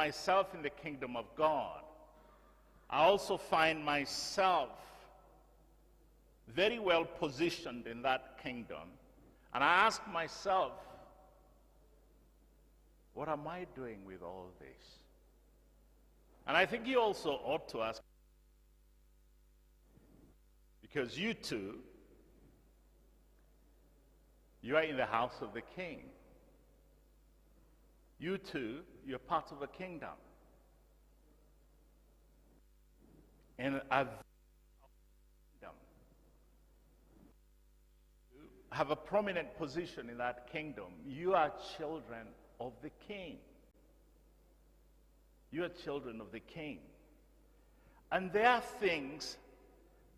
myself in the kingdom of God, I also find myself very well positioned in that kingdom. And I ask myself, what am I doing with all this? And I think you also ought to ask, because you too, you are in the house of the king. You too, you're part of a kingdom. And a kingdom. You have a prominent position in that kingdom. You are children of the king. You are children of the king. And there are things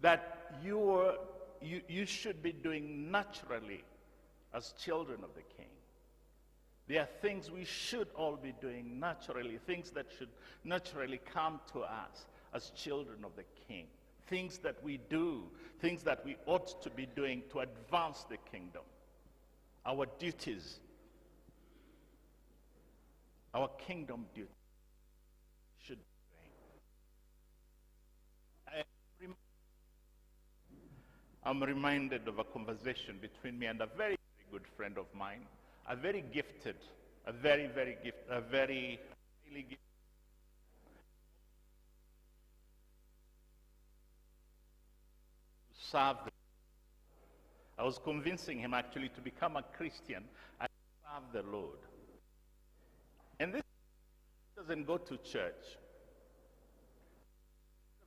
that you should be doing naturally as children of the king. There are things we should all be doing naturally, things that should naturally come to us as children of the king. Things that we do, things that we ought to be doing to advance the kingdom. Our duties, our kingdom duties should be doing. I'm reminded of a conversation between me and a very, very good friend of mine, a very gifted, a very highly gifted. Serve the Lord. I was convincing him actually to become a Christian and serve the Lord. And this doesn't go to church.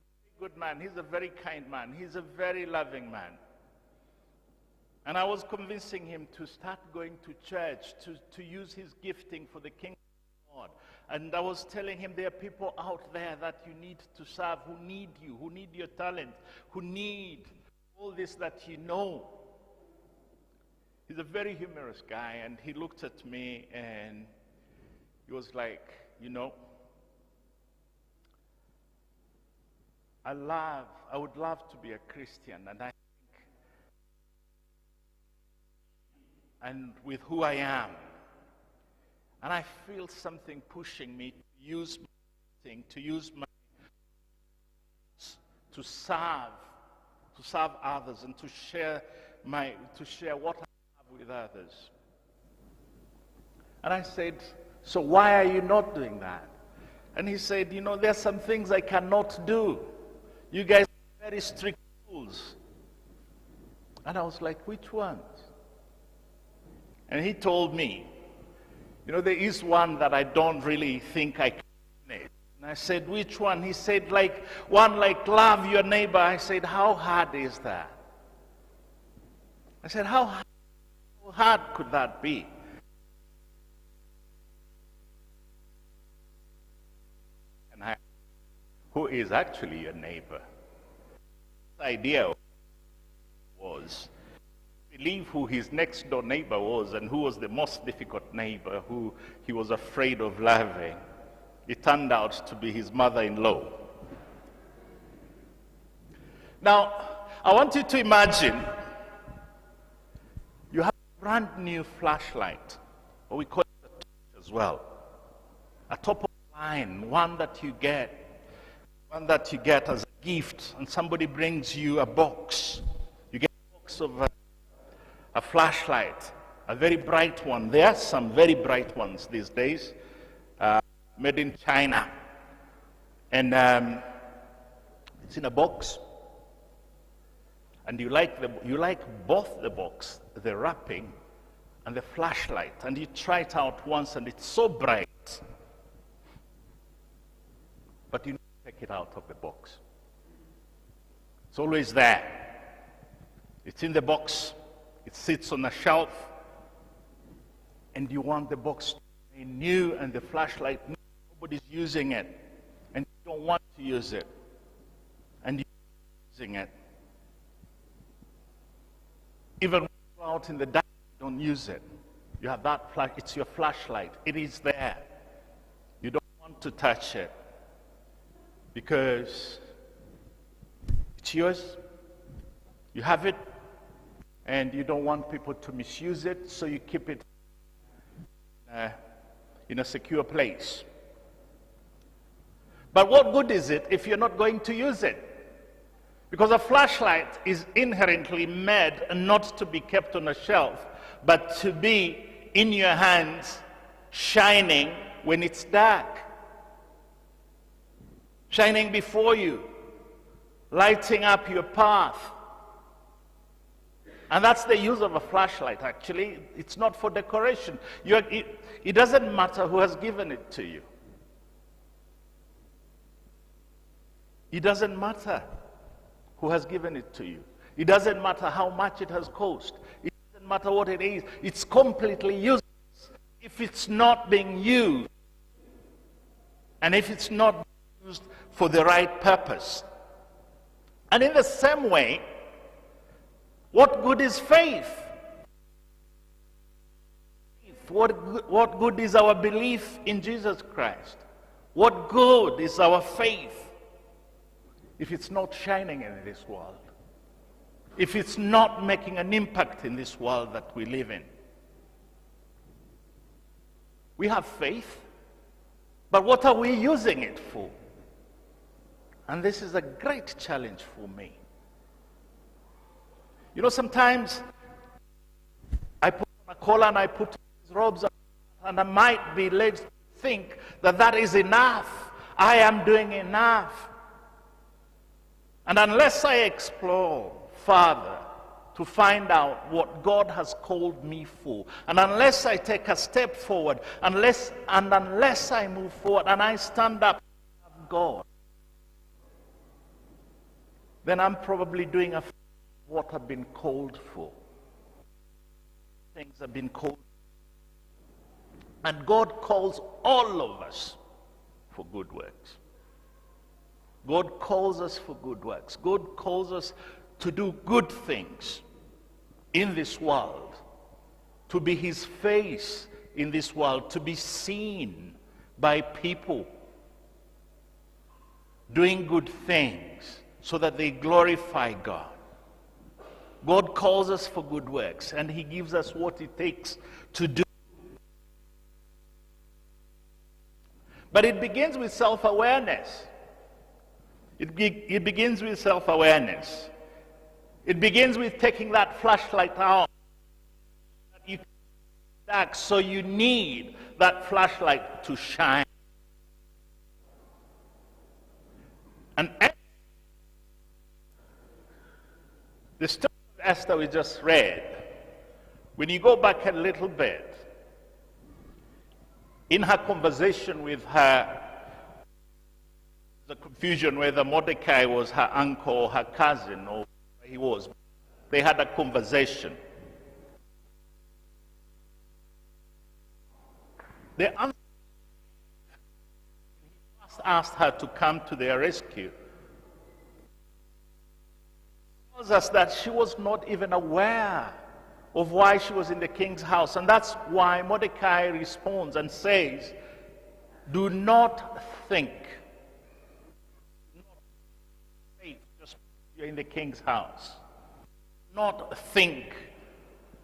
He's a very good man. He's a very kind man. He's a very loving man. And I was convincing him to start going to church, to use his gifting for the kingdom of God. And I was telling him there are people out there that you need to serve, who need you, who need your talent, who need all this that you know. He's a very humorous guy, and he looked at me and he was like, you know, I would love to be a Christian, and with who I am. And I feel something pushing me to use my thing, to serve others and to share what I have with others. And I said, so why are you not doing that? And he said, you know, there's some things I cannot do. You guys have very strict rules. And I was like, which ones? And he told me, you know, there is one that I don't really think I can manage. And I said, which one? He said, one like love your neighbor. I said, how hard is that? I said, how hard could that be? And who is actually your neighbor? The idea was believe who his next door neighbor was and who was the most difficult neighbor who he was afraid of loving. It turned out to be his mother-in-law. Now, I want you to imagine you have a brand new flashlight, or we call it a torch as well, a top of the line, one that you get as a gift, and somebody brings you a box. You get a box of a flashlight, a very bright one. There are some very bright ones these days, made in China. And it's in a box. And you like both the box, the wrapping, and the flashlight. And you try it out once, and it's so bright. But you don't take it out of the box. It's always there. It's in the box. It sits on a shelf, and you want the box to be new and the flashlight new. Nobody's using it, and you don't want to use it, and you're using it. Even when you go out in the dark, you don't use it. You have that flash, it's your flashlight. It is there. You don't want to touch it because it's yours. You have it. And you don't want people to misuse it, so you keep it in a secure place. But what good is it if you're not going to use it? Because a flashlight is inherently made not to be kept on a shelf, but to be in your hands, shining when it's dark. Shining before you, lighting up your path. And that's the use of a flashlight, actually. It's not for decoration. It doesn't matter who has given it to you. It doesn't matter who has given it to you. It doesn't matter how much it has cost. It doesn't matter what it is. It's completely useless if it's not being used, and if it's not used for the right purpose. And in the same way, what good is faith? What good is our belief in Jesus Christ? What good is our faith if it's not shining in this world? If it's not making an impact in this world that we live in? We have faith, but what are we using it for? And this is a great challenge for me. You know, sometimes I put on a collar and I put these robes on, and I might be led to think that that is enough. I am doing enough. And unless I explore further to find out what God has called me for, and unless I take a step forward, unless I move forward and I stand up to God, then I'm probably doing what I've been called for. Things have been called. And God calls all of us for good works. God calls us for good works. God calls us to do good things in this world, to be his face in this world, to be seen by people doing good things so that they glorify God. God calls us for good works, and he gives us what it takes to do. But it begins with self-awareness. It begins with self-awareness. It begins with taking that flashlight out. You dark, so you need that flashlight to shine. And the story of Esther we just read, when you go back a little bit, in her conversation with her, the confusion whether Mordecai was her uncle or her cousin or where he was, they had a conversation. The answer, he first asked her to come to their rescue, tells us that she was not even aware of why she was in the king's house. And that's why Mordecai responds and says, do not think, just you're in the king's house. Not think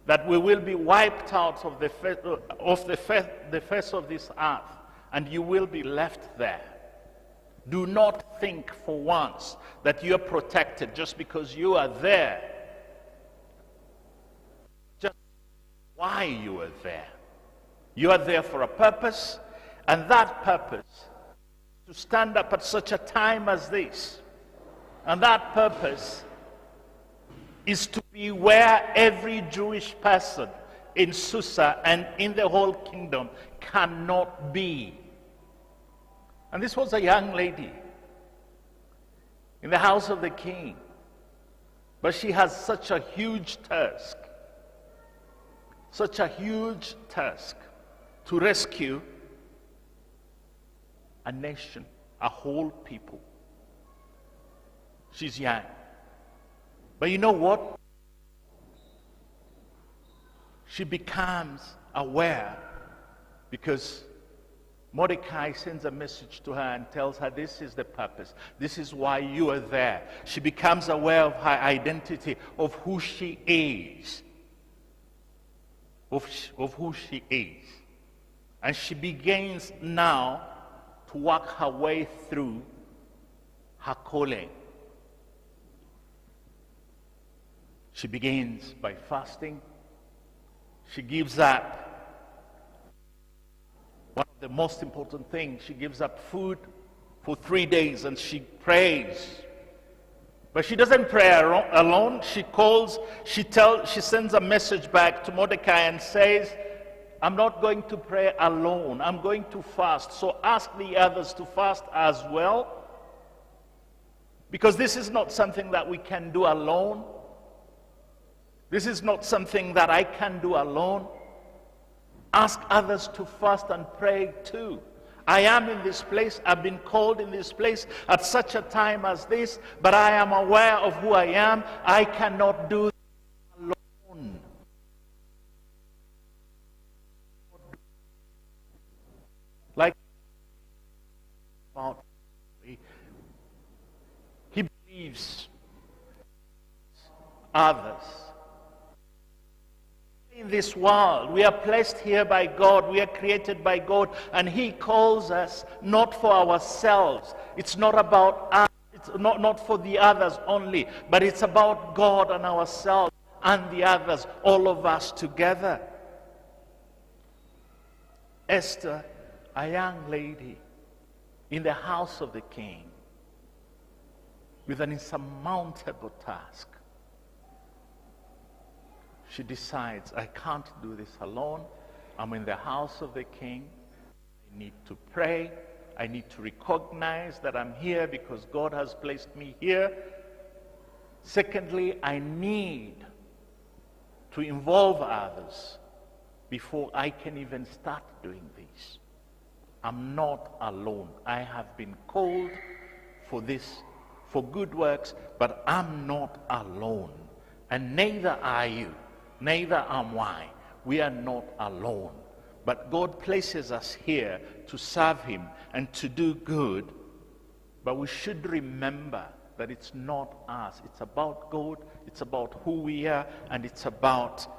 that we will be wiped out of the face of this earth and you will be left there. Do not think for once that you're protected just because you are there. Just why you are there. You are there for a purpose, and that purpose to stand up at such a time as this. And that purpose is to be where every Jewish person in Susa and in the whole kingdom cannot be. And this was a young lady in the house of the king. But she has such a huge task to rescue a nation, a whole people. She's young. But you know what? She becomes aware because Mordecai sends a message to her and tells her this is the purpose. This is why you are there. She becomes aware of her identity, of who she is. Of who she is. And she begins now to work her way through her calling. She begins by fasting. She gives up one of the most important things. She gives up food for 3 days and she prays. But she doesn't pray alone. She calls, she sends a message back to Mordecai and says, I'm not going to pray alone. I'm going to fast. So ask the others to fast as well. Because this is not something that we can do alone. This is not something that I can do alone. Ask others to fast and pray too. I am in this place. I've been called in this place at such a time as this, but I am aware of who I am. I cannot do this alone. Like about he believes others. In this world, we are placed here by God, we are created by God, and He calls us not for ourselves. It's not about us, it's not for the others only, but it's about God and ourselves and the others, all of us together. Esther, a young lady in the house of the king, with an insurmountable task. She decides, I can't do this alone. I'm in the house of the king. I need to pray. I need to recognize that I'm here because God has placed me here. Secondly, I need to involve others before I can even start doing this. I'm not alone. I have been called for this, for good works, but I'm not alone. And neither are you. Neither am I. We are not alone. But God places us here to serve Him and to do good. But we should remember that it's not us. It's about God. It's about who we are. And it's about who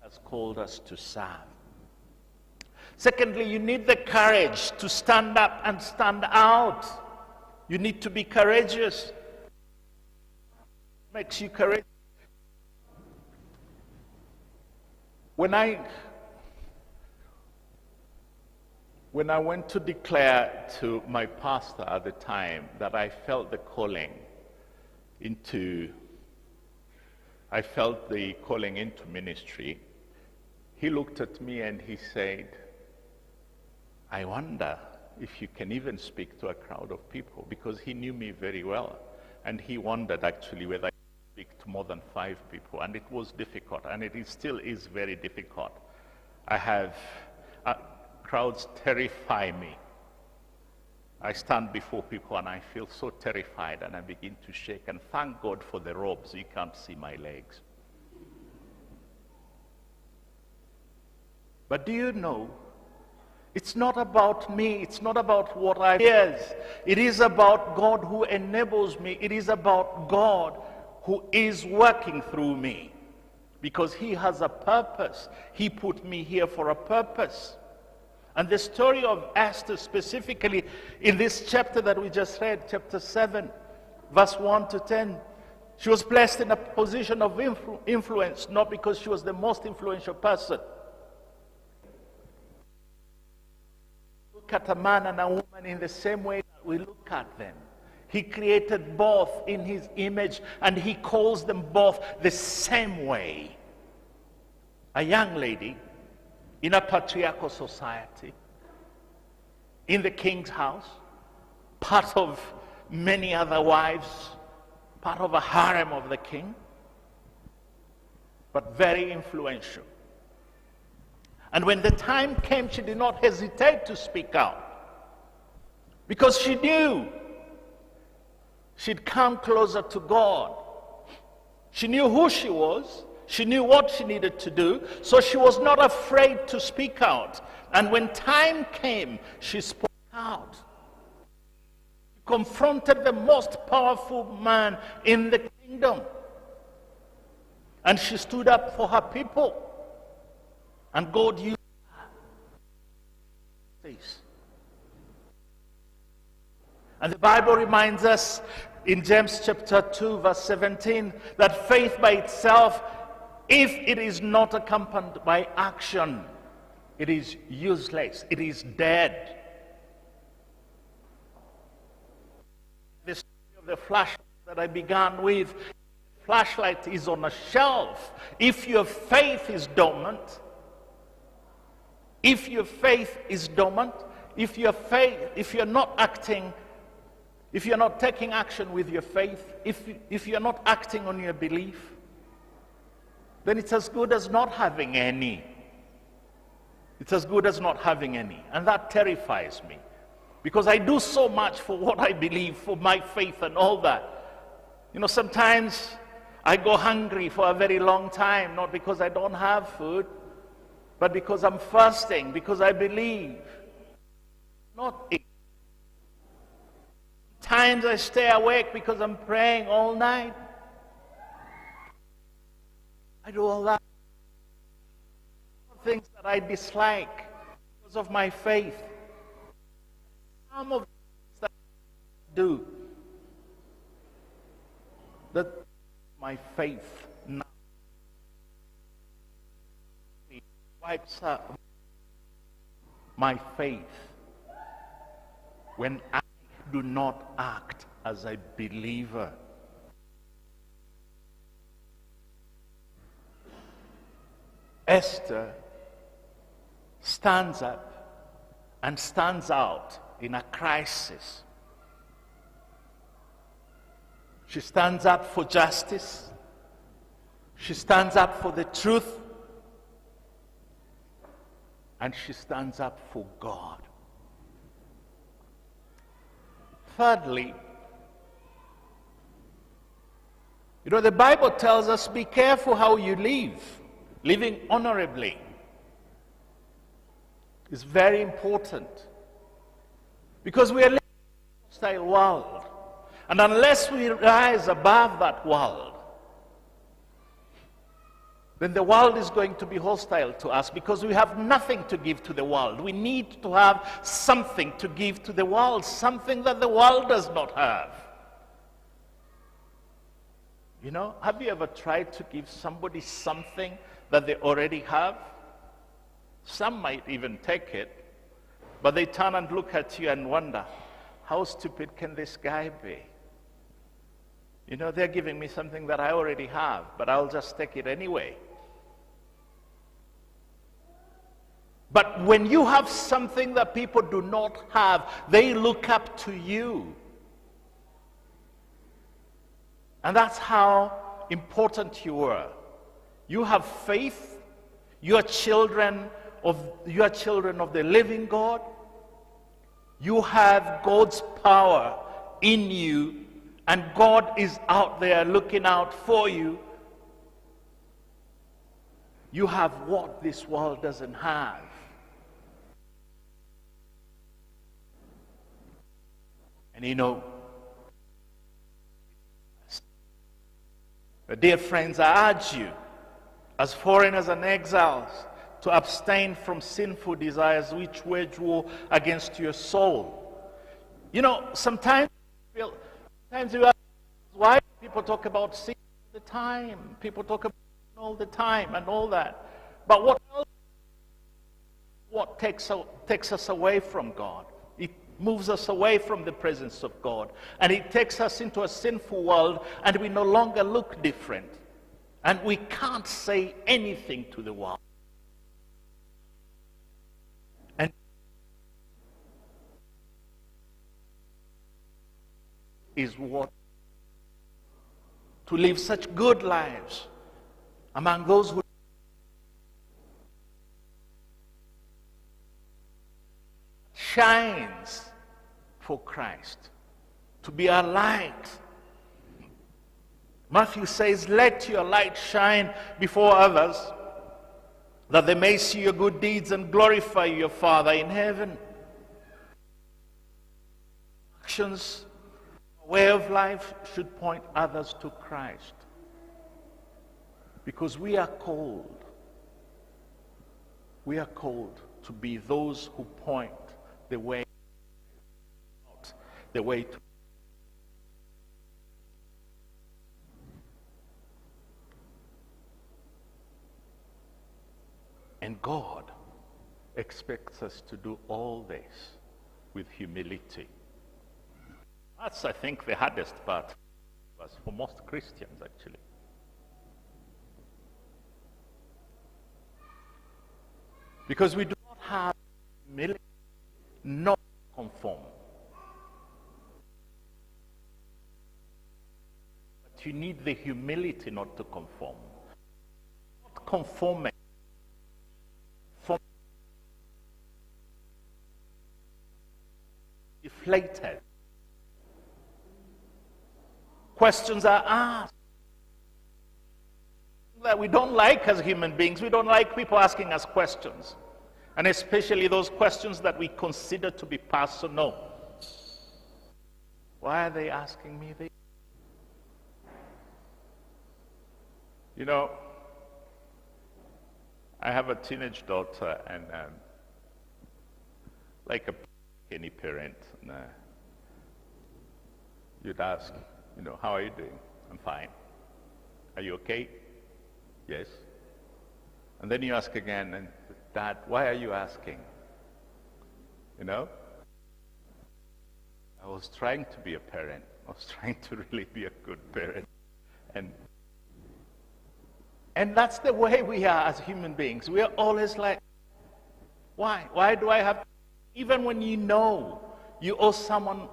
has called us to serve. Secondly, you need the courage to stand up and stand out. You need to be courageous. What makes you courageous? When I went to declare to my pastor at the time that I felt the calling into ministry, he looked at me and he said, I wonder if you can even speak to a crowd of people, because he knew me very well. And he wondered actually whether I could speak to more than 5 people. And it was difficult, and it still is very difficult. I have, crowds terrify me. I stand before people and I feel so terrified and I begin to shake. And thank God for the robes, you can't see my legs. But do you know, it's not about me, it's not about what I hear. It is about God who enables me. It is about God who is working through me. Because He has a purpose. He put me here for a purpose. And the story of Esther specifically in this chapter that we just read, chapter 7, verse 1 to 10, she was placed in a position of influence, not because she was the most influential person. Look at a man and a woman in the same way that we look at them. He created both in His image, and He calls them both the same way. A young lady in a patriarchal society, in the king's house, part of many other wives, part of a harem of the king, but very influential. And when the time came, she did not hesitate to speak out, because she knew she'd come closer to God. She knew who she was. She knew what she needed to do, so she was not afraid to speak out. And when time came, she spoke out. She confronted the most powerful man in the kingdom. And she stood up for her people. And God used her. And the Bible reminds us in James chapter 2, verse 17, that faith by itself, if it is not accompanied by action, it is useless, it is dead. The story of the flashlight that I began with, the flashlight is on a shelf. If your faith is dormant, if you're not acting, if you're not taking action with your faith, if you're not acting on your belief, then it's as good as not having any. It's as good as not having any. And that terrifies me. Because I do so much for what I believe, for my faith and all that. You know, sometimes I go hungry for a very long time, not because I don't have food, but because I'm fasting, because I believe. Not eat. Times I stay awake because I'm praying all night. I do all that. Things that I dislike because of my faith. Some of the things that I do that my faith now wipes out my faith when I do not act as a believer. Esther stands up and stands out in a crisis. She stands up for justice. She stands up for the truth. And she stands up for God. Thirdly, you know, the Bible tells us, be careful how you live. Living honorably is very important. Because we are living in a hostile world. And unless we rise above that world, then the world is going to be hostile to us because we have nothing to give to the world. We need to have something to give to the world, something that the world does not have. You know, have you ever tried to give somebody something that they already have? Some might even take it, but they turn and look at you and wonder, how stupid can this guy be? You know, they're giving me something that I already have, but I'll just take it anyway. But when you have something that people do not have, they look up to you. And that's how important you are. You have faith. You are children of the living God. You have God's power in you, and God is out there looking out for you. You have what this world doesn't have. And you know, dear friends, I urge you, as foreigners and exiles, to abstain from sinful desires which wage war against your soul. You know, sometimes you ask, why do people talk about sin all the time? People talk about sin all the time and all that. But what else? What takes us away from God? It moves us away from the presence of God. And it takes us into a sinful world, and we no longer look different. And we can't say anything to the world. And is what? To live such good lives among those who shines for Christ, to be a light. Matthew says, let your light shine before others, that they may see your good deeds and glorify your Father in heaven. Actions, way of life should point others to Christ. Because we are called to be those who point the way out. the way to. And God expects us to do all this with humility. That's, I think, the hardest part for most Christians, actually. Because we do not have humility not to conform. But you need the humility not to conform. Not conforming. Deflated. Questions are asked that we don't like as human beings. We don't like people asking us questions. And especially those questions that we consider to be personal. Why are they asking me this? You know, I have a teenage daughter, and like any parent, you'd ask, you know, how are you doing? I'm fine. Are you okay? Yes. And then you ask again, and Dad, why are you asking? You know? I was trying to be a parent. I was trying to really be a good parent. And that's the way we are as human beings. We are always like, why? Why do I have, even when you know you owe someone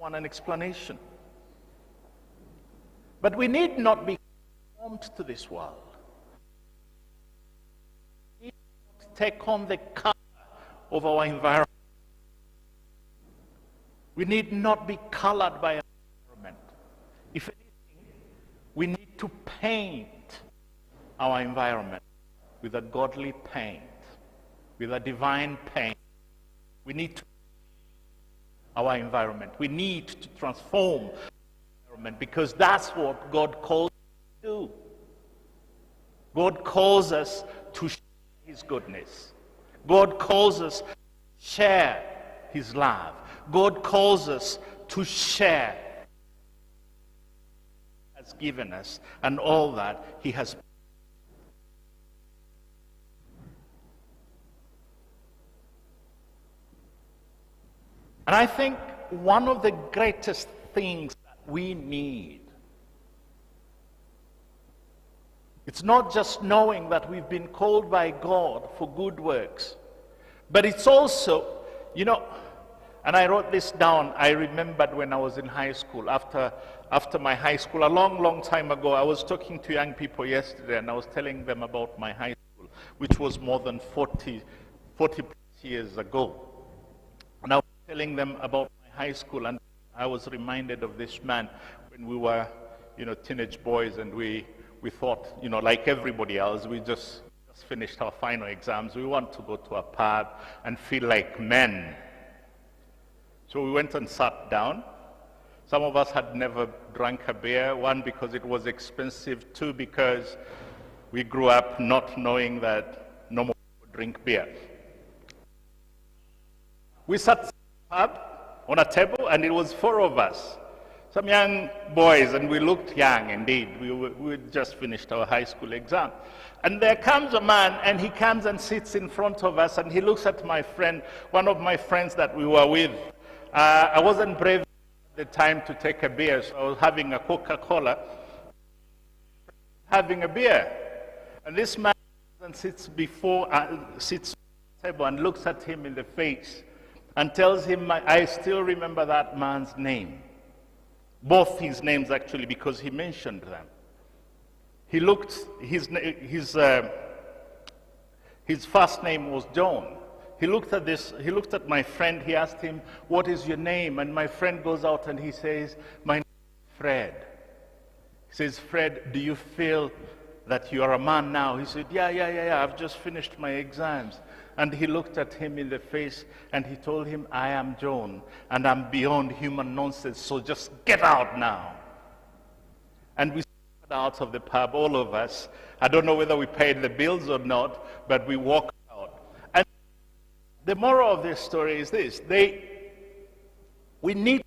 an explanation. But we need not be conformed to this world. We need not take on the color of our environment. We need not be colored by our environment. If anything, we need to paint our environment with a godly paint, with a divine paint. We need to our environment. We need to transform our environment because that's what God calls us to do. God calls us to share His goodness. God calls us to share His love. God calls us to share what He has given us and all that He has. And I think one of the greatest things that we need, it's not just knowing that we've been called by God for good works, but it's also, you know, and I wrote this down, I remembered when I was in high school, after my high school, a long time ago, I was talking to young people yesterday and I was telling them about my high school, which was more than 40 years ago. And I was telling them about my high school, and I was reminded of this man when we were, you know, teenage boys, and we thought, you know, like everybody else, we just finished our final exams. We want to go to a pub and feel like men. So we went and sat down. Some of us had never drank a beer, one, because it was expensive, two, because we grew up not knowing that no more people drink beer. We sat up on a table, and it was 4 of us, some young boys, and we looked young indeed. We just finished our high school exam. And there comes a man, and he comes and sits in front of us, and he looks at my friend, one of my friends that we were with. I wasn't brave at the time to take a beer, so I was having a Coca-Cola, having a beer. And this man sits on the table and looks at him in the face and tells him, I still remember that man's name. Both his names, actually, because he mentioned them. He looked, his first name was John. He looked at my friend, he asked him, what is your name? And my friend goes out and he says, my name is Fred. He says, Fred, do you feel that you are a man now? He said, yeah, I've just finished my exams. And he looked at him in the face and he told him, I am John, and I'm beyond human nonsense, so just get out now. And we stepped out of the pub, all of us. I don't know whether we paid the bills or not, but we walked out. And the moral of this story is this: We need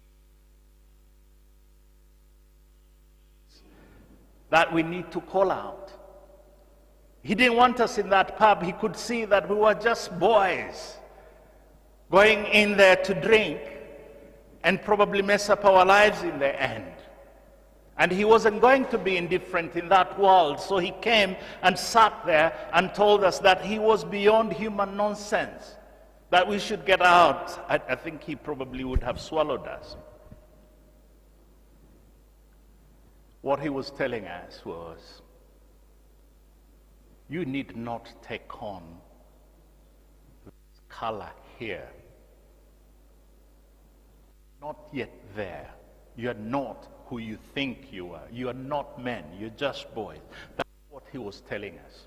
that we need to call out. He didn't want us in that pub. He could see that we were just boys going in there to drink and probably mess up our lives in the end. And he wasn't going to be indifferent in that world. So he came and sat there and told us that he was beyond human nonsense, that we should get out. I think he probably would have swallowed us. What he was telling us was, you need not take on this color here. Not yet there. You are not who you think you are. You are not men. You're just boys. That's what he was telling us.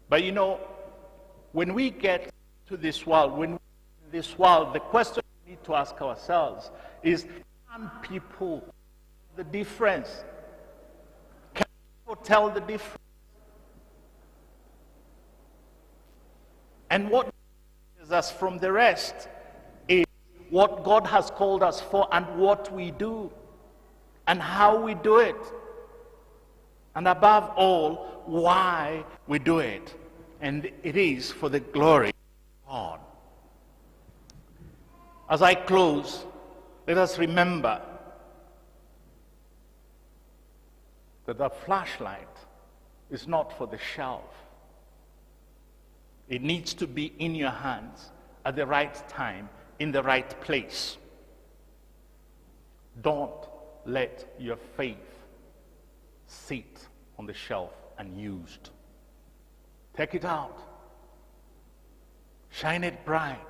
But you know, when we get to this world, the question we need to ask ourselves is, can people tell the difference? Can people tell the difference? And what differentiates us from the rest is what God has called us for and what we do and how we do it. And above all, why we do it. And it is for the glory of God. As I close, let us remember that the flashlight is not for the shelf. It needs to be in your hands at the right time, in the right place. Don't let your faith sit on the shelf unused. Take it out. Shine it bright.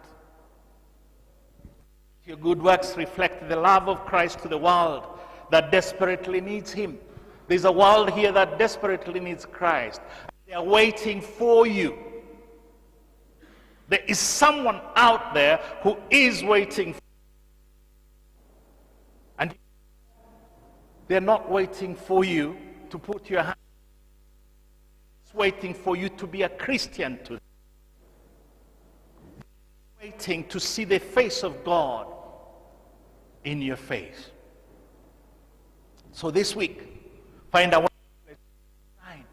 Your good works reflect the love of Christ to the world that desperately needs him. There's a world here that desperately needs Christ. They are waiting for you. There is someone out there who is waiting for you. And they're not waiting for you to put your hand. It's waiting for you to be a Christian to them. Waiting to see the face of God in your face. So this week, find out what is right.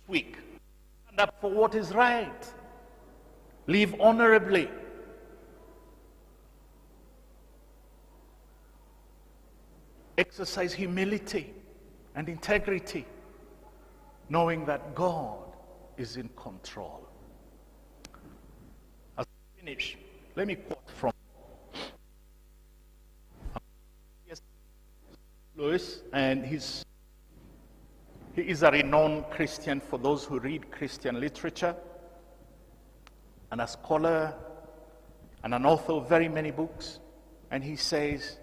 This week, stand up for what is right. Live honorably. Exercise humility and integrity, knowing that God is in control. As I finish, let me quote from Lewis, and he is a renowned Christian for those who read Christian literature, and a scholar and an author of very many books. And he says,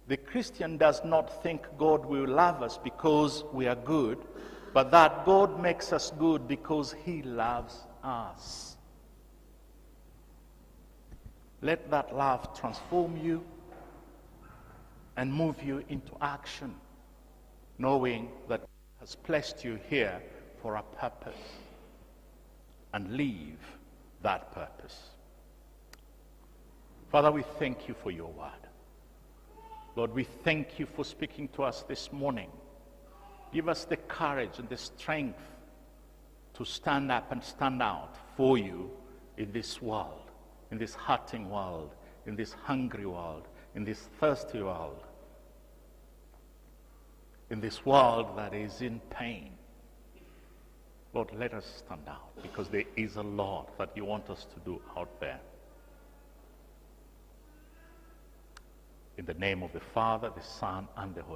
the Christian does not think God will love us because we are good, but that God makes us good because he loves us. Let that love transform you and move you into action, knowing that God has placed you here for a purpose, and leave that purpose. Father, we thank you for your word. Lord, we thank you for speaking to us this morning. Give us the courage and the strength to stand up and stand out for you in this world, in this hurting world, in this hungry world, in this thirsty world, in this world that is in pain. Lord, let us stand out, because there is a lot that you want us to do out there. In the name of the Father, the Son, and the Holy